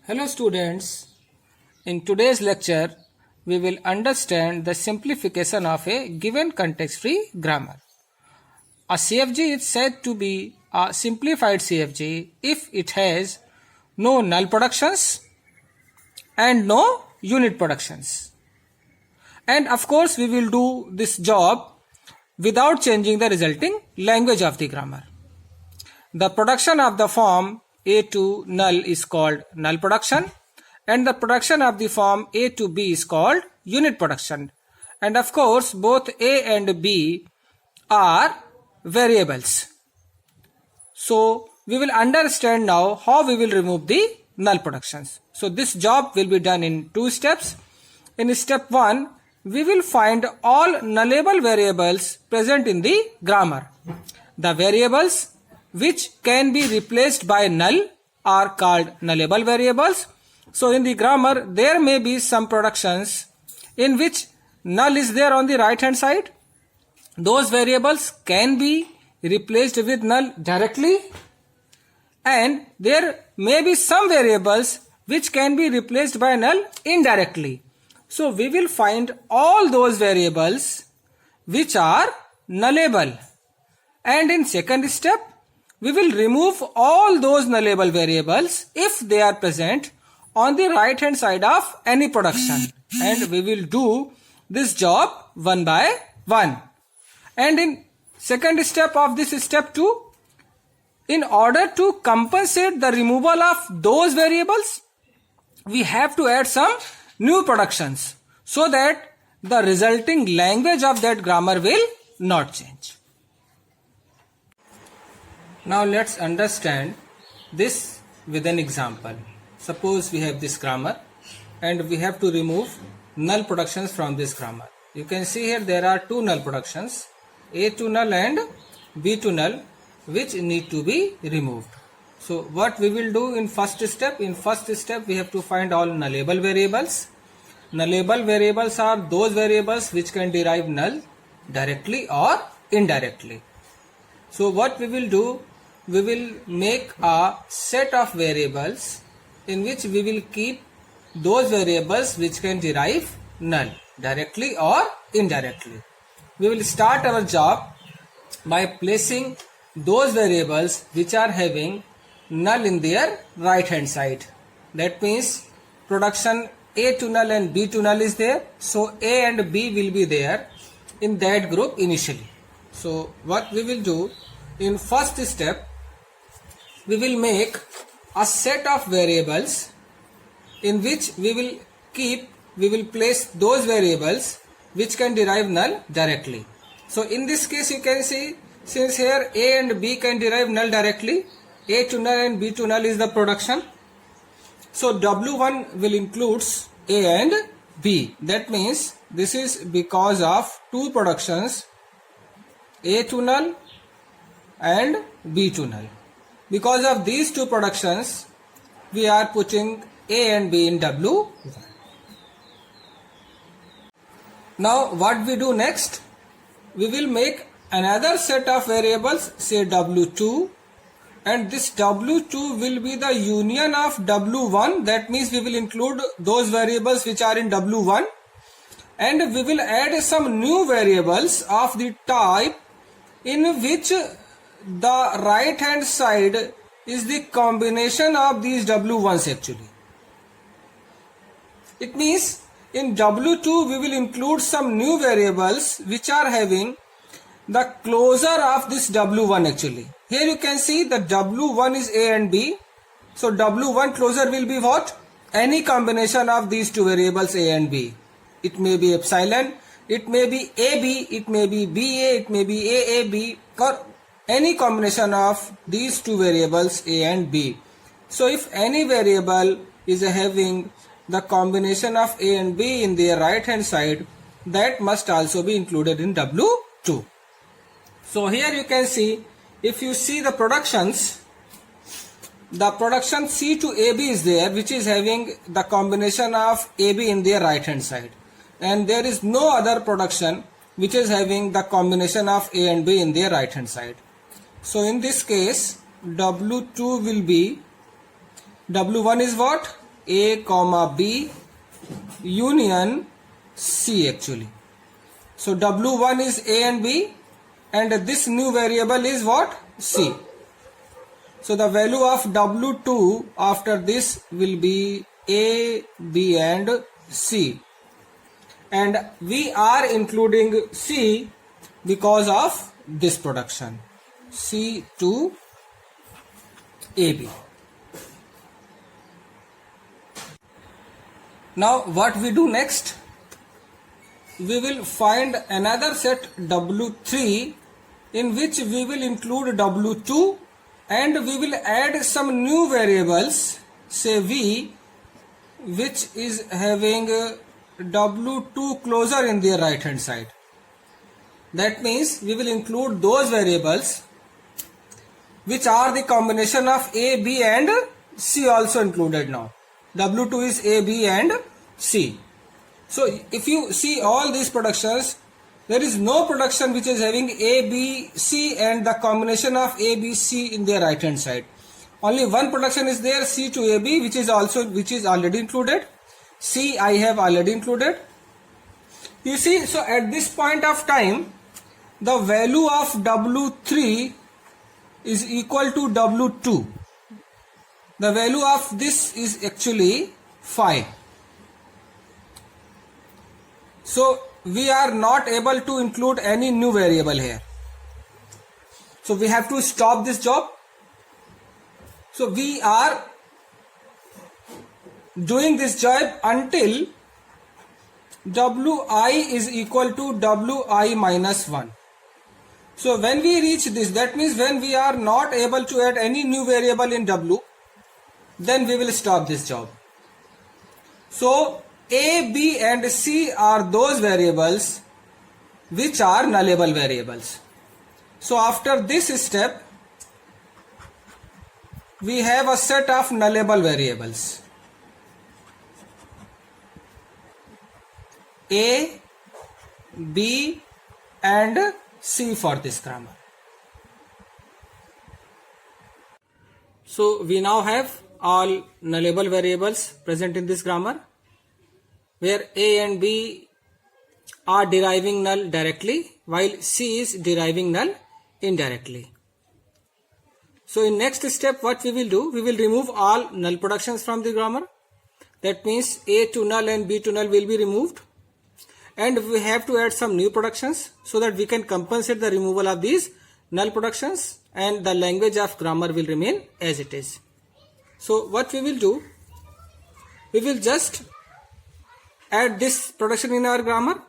Hello students, in today's lecture we will understand the simplification of a given context-free grammar. A CFG is said to be a simplified CFG if it has no null productions and no unit productions. And of course we will do this job without changing the resulting language of the grammar. The production of the form A to null is called null production, and the production of the form A to B is called unit production. And of course both A and B are variables. So we will understand now how we will remove the null productions. So this job will be done in two steps. In step 1, we will find all nullable variables present in the grammar. The variables which can be replaced by null are called nullable variables. So in the grammar there may be some productions in which null is there on the right hand side. Those variables can be replaced with null directly, and there may be some variables which can be replaced by null indirectly. So we will find all those variables which are nullable, and in second step we will remove all those nullable variables if they are present on the right hand side of any production, and we will do this job one by one. And in second step of this step 2, in order to compensate the removal of those variables, we have to add some new productions so that the resulting language of that grammar will not change. Now let's understand this with an example. Suppose we have this grammar and we have to remove null productions from this grammar. You can see here there are two null productions, A to null and B to null, which need to be removed. So what we will do in first step? In first step we have to find all nullable variables. Nullable variables are those variables which can derive null directly or indirectly. So what we will do? We will make a set of variables in which we will keep those variables which can derive null directly or indirectly. We will start our job by placing those variables which are having null in their right hand side. That means production A to null and B to null is there. So A and B will be there in that group initially. So what we will do in first step, we will make a set of variables in which we will place those variables which can derive null directly. So in this case you can see, since here A and B can derive null directly, A to null and B to null is the production. So W1 will includes A and B. That means this is because of two productions, A to null and B to null. Because of these two productions, we are putting A and B in W1. Now what we do next? We will make another set of variables, say W2, and this W2 will be the union of W1. That means we will include those variables which are in W1, and we will add some new variables of the type in which the right hand side is the combination of these W1s actually. It means in W2 we will include some new variables which are having the closure of this W1 actually. Here you can see the W1 is A and B. So W1 closure will be what? Any combination of these two variables A and B. It may be epsilon, it may be AB, it may be BA, it may be AAB, or any combination of these two variables A and B. So if any variable is having the combination of A and B in their right hand side, that must also be included in W2. So here you can see, if you see the productions, the production C to AB is there, which is having the combination of AB in their right hand side, and there is no other production which is having the combination of A and B in their right hand side. So in this case W2 will be, W1 is what? A comma B union C actually. So W1 is A and B, and this new variable is what? C. So the value of W2 after this will be A, B and C. And we are including C because of this production, C to AB. Now what we do next? We will find another set W3 in which we will include W2 and we will add some new variables, say V, which is having W2 closer in their right hand side. That means we will include those variables which are the combination of A, B and C also included now. W2 is A, B and C. So if you see all these productions, there is no production which is having A, B, C and the combination of A, B, C in their right hand side. Only one production is there, C to A, B, which is already included. C I have already included. You see, so at this point of time, the value of W3 is equal to W2. The value of this is actually 5. So we are not able to include any new variable here. So we have to stop this job. So we are doing this job until Wi is equal to Wi minus 1. So when we reach this, that means when we are not able to add any new variable in W, then we will stop this job. So A, B and C are those variables which are nullable variables. So after this step, we have a set of nullable variables. A, B and C for this grammar. So we now have all nullable variables present in this grammar, where A and B are deriving null directly while C is deriving null indirectly. So in next step what we will do, we will remove all null productions from the grammar. That means A to null and B to null will be removed. And we have to add some new productions so that we can compensate the removal of these null productions and the language of grammar will remain as it is. So what we will do, we will just add this production in our grammar,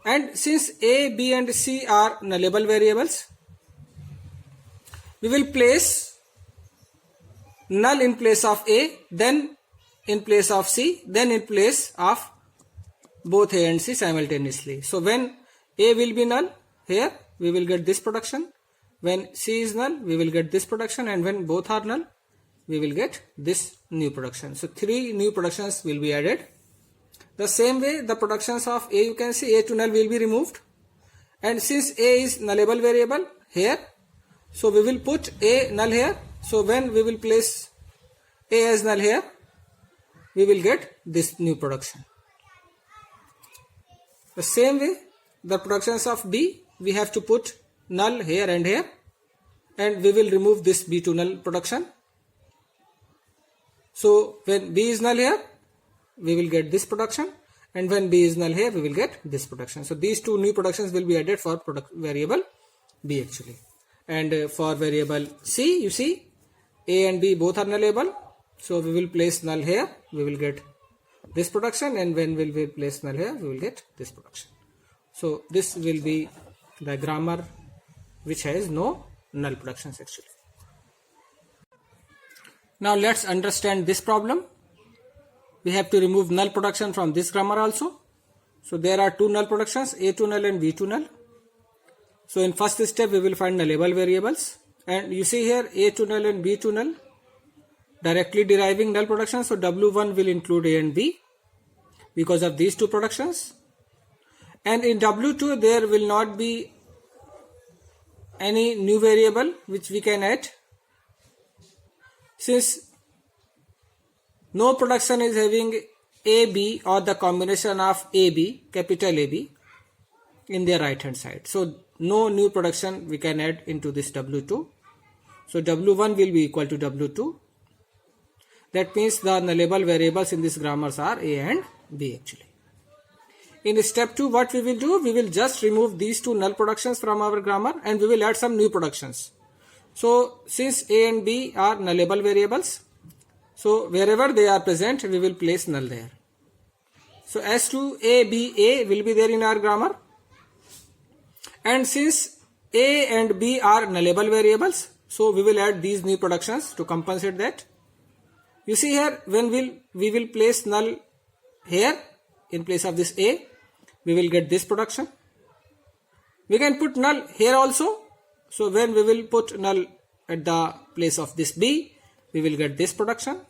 and since A, B and C are nullable variables, we will place null in place of A, then in place of C, then in place of both A and C simultaneously. So when A will be null, here we will get this production. When C is null, we will get this production, and when both are null, we will get this new production. So 3 new productions will be added. The same way the productions of A, you can see A to null will be removed, and since A is nullable variable here, so we will put A null here. So when we will place A as null here, we will get this new production. The same way the productions of B, we have to put null here, and we will remove this B to null production. So when B is null here, we will get this production, and when B is null here, we will get this production. So these 2 new productions will be added for variable B actually. And for variable C, you see A and B both are nullable, so we will place null here, we will get this production, and when we will place null here, we will get this production. So this will be the grammar which has no null productions actually. Now let's understand this problem. We have to remove null production from this grammar also. So there are 2 null productions, A to null and B to null. So in first step we will find nullable variables, and you see here A to null and B to null directly deriving null production. So W1 will include A and B because of these 2 productions, and in W2 there will not be any new variable which we can add, since No production is having AB or the combination of AB, capital AB, in their right hand side. So no new production we can add into this W2. So W1 will be equal to W2. That means the nullable variables in this grammars are A and B actually. In step 2, what we will do? We will just remove these two null productions from our grammar and we will add some new productions. So since A and B are nullable variables, so wherever they are present, we will place null there. So as to A, B, A will be there in our grammar. And since A and B are nullable variables, so we will add these new productions to compensate that. You see here, when we will place null here in place of this A, we will get this production. We can put null here also. So when we will put null at the place of this B, we will get this production.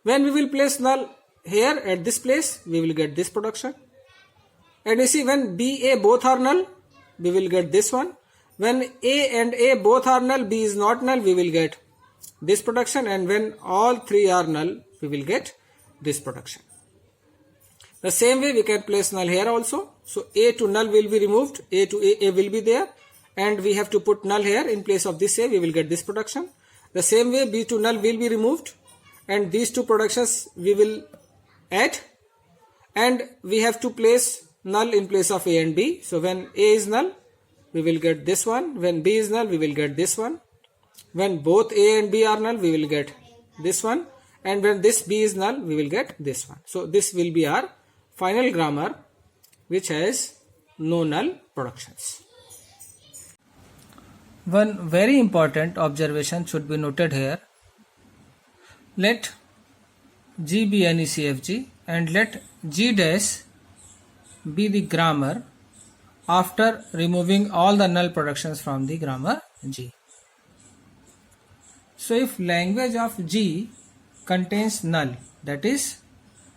When we will place null here at this place, we will get this production. And you see, when B, A both are null, we will get this one. When A and A both are null, B is not null, we will get this production. And when all three are null, we will get this production. The same way we can place null here also. So A to null will be removed, A to A will be there, and we have to put null here in place of this A, we will get this production. The same way B to null will be removed, and these two productions we will add, and we have to place null in place of A and B. So when A is null, we will get this one. When B is null, we will get this one. When both A and B are null, we will get this one. And when this B is null, we will get this one. So this will be our final grammar, which has no null productions. One very important observation should be noted here. Let G be any CFG and let G dash be the grammar after removing all the null productions from the grammar G. So if language of G contains null, that is,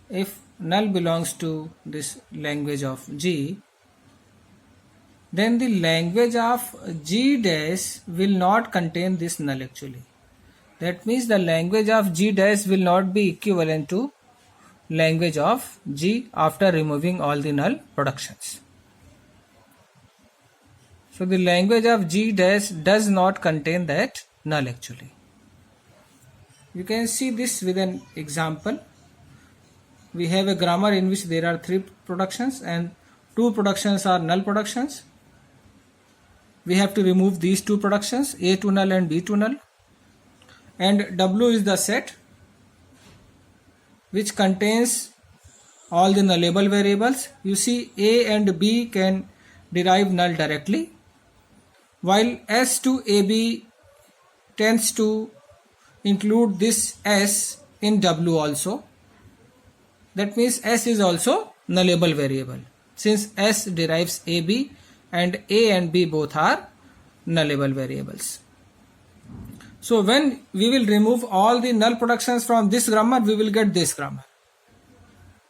if null belongs to this language of G, then the language of G dash will not contain this null actually. That means the language of G dash will not be equivalent to language of G after removing all the null productions. So the language of G dash does not contain that null actually. You can see this with an example. We have a grammar in which there are 3 productions and 2 productions are null productions. We have to remove these 2 productions, A to null and B to null. And W is the set which contains all the nullable variables. You see, A and B can derive null directly, while S to AB tends to include this S in W also. That means S is also nullable variable, since S derives AB and A and B both are nullable variables. So when we will remove all the null productions from this grammar, we will get this grammar.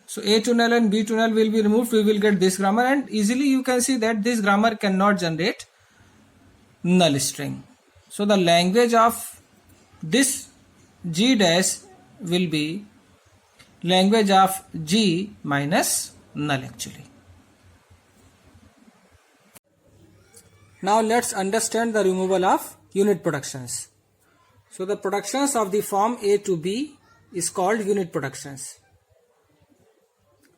So A to null and B to null will be removed, we will get this grammar, and easily you can see that this grammar cannot generate null string. So the language of this G dash will be language of G minus null actually. Now let's understand the removal of unit productions. So the productions of the form A to B is called unit productions.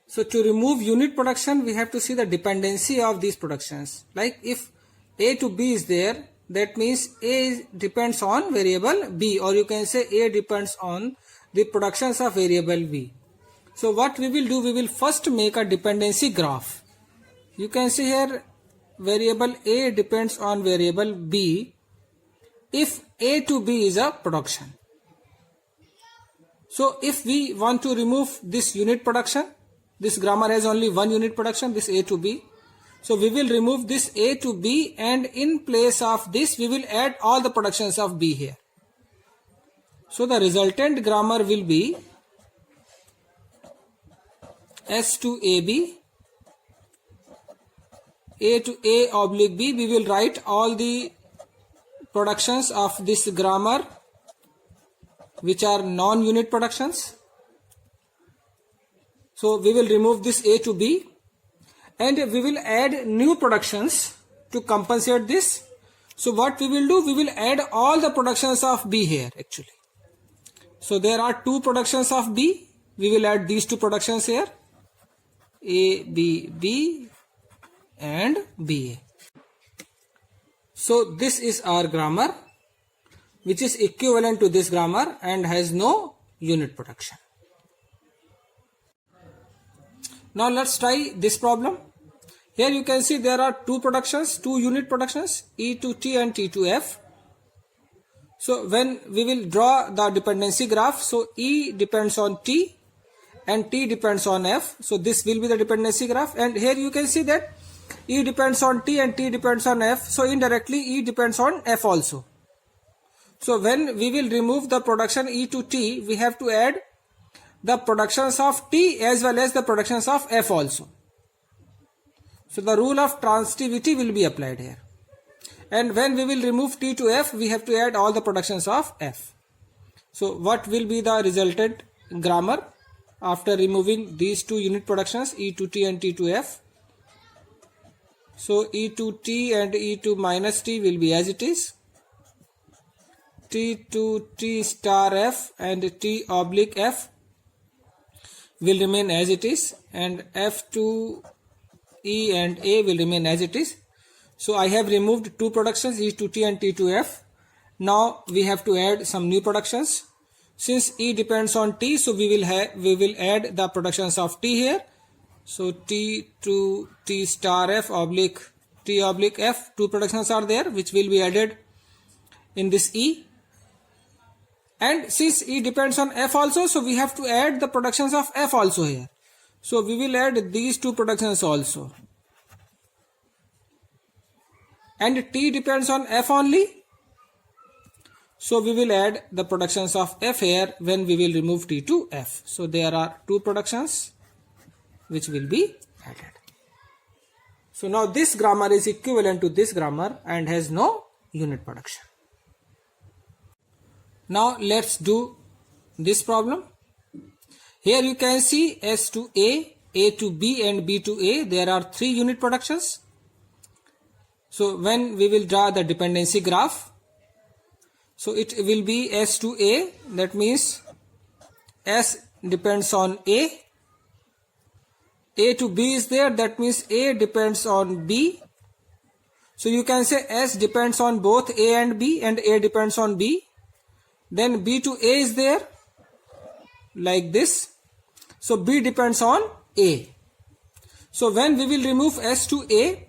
So to remove unit production, we have to see the dependency of these productions. Like if A to B is there, that means A depends on variable B, or you can say A depends on the productions of variable B. So what we will do, we will first make a dependency graph. You can see here variable A depends on variable B if A to B is a production. So if we want to remove this unit production, this grammar has only one unit production, this A to B. So we will remove this A to B, and in place of this we will add all the productions of B here. So the resultant grammar will be S to AB, A to A oblique B. We will write all the productions of this grammar which are non-unit productions. So we will remove this A to B and we will add new productions to compensate this. So what we will do, we will add all the productions of B here actually. So there are two productions of B. We will add these two productions here, A, B, B and BA. So this is our grammar, which is equivalent to this grammar and has no unit production. Now let's try this problem. Here you can see there are two productions, two unit productions, E to T and T to F. So when we will draw the dependency graph, so E depends on T and T depends on F. So this will be the dependency graph, and here you can see that E depends on T and T depends on F. So indirectly E depends on F also. So when we will remove the production E to T, we have to add the productions of T as well as the productions of F also. So the rule of transitivity will be applied here. And when we will remove T to F, we have to add all the productions of F. So what will be the resultant grammar after removing these two unit productions, E to T and T to F? So E to T and E to minus T will be as it is. T to T star F and T oblique F will remain as it is, and F to E and A will remain as it is. So I have removed two productions, E to T and T to F. Now we have to add some new productions. Since E depends on T, so we will add the productions of T here. So T to T star F oblique T oblique F, two productions are there which will be added in this E. And since E depends on F also, so we have to add the productions of F also here. So we will add these two productions also. And T depends on F only. So we will add the productions of F here when we will remove T to F. So there are two productions which will be added. So now this grammar is equivalent to this grammar and has no unit production. Now let's do this problem. Here you can see S to A to B and B to A, there are three unit productions. So when we will draw the dependency graph, so it will be S to A, that means S depends on A to B is there, that means A depends on B. So you can say S depends on both A and B and A depends on B. Then B to A is there like this. So B depends on A. So when we will remove S to A,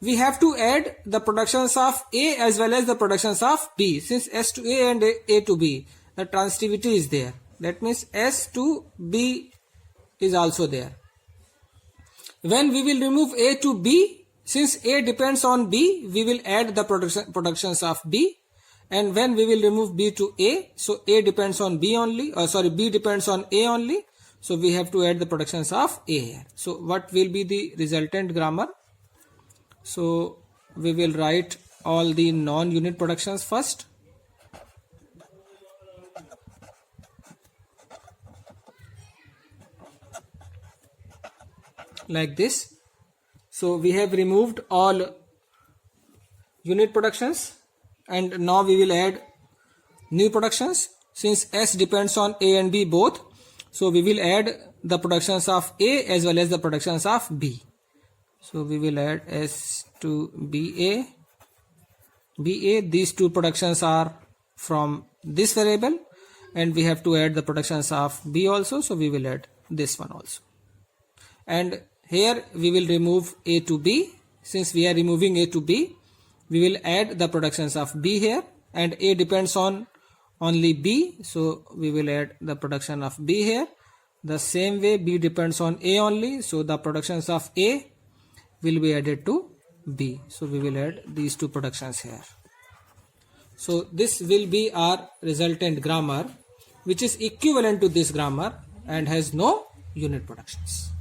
we have to add the productions of A as well as the productions of B. Since S to A and A to B, the transitivity is there. That means S to B is also there. When we will remove A to B, since A depends on B, we will add the productions of B. And when we will remove B to A, so A depends on B only, B depends on A only. So we have to add the productions of A here. So what will be the resultant grammar? So we will write all the non-unit productions first. Like this. So we have removed all unit productions and now we will add new productions. Since S depends on A and B both, so we will add the productions of A as well as the productions of B. So we will add S to BA. These two productions are from this variable and we have to add the productions of B also. So we will add this one also. And here we will remove A to B. Since we are removing A to B, we will add the productions of B here, and A depends on only B. So we will add the production of B here. The same way B depends on A only. So the productions of A will be added to B. So we will add these two productions here. So this will be our resultant grammar, which is equivalent to this grammar and has no unit productions.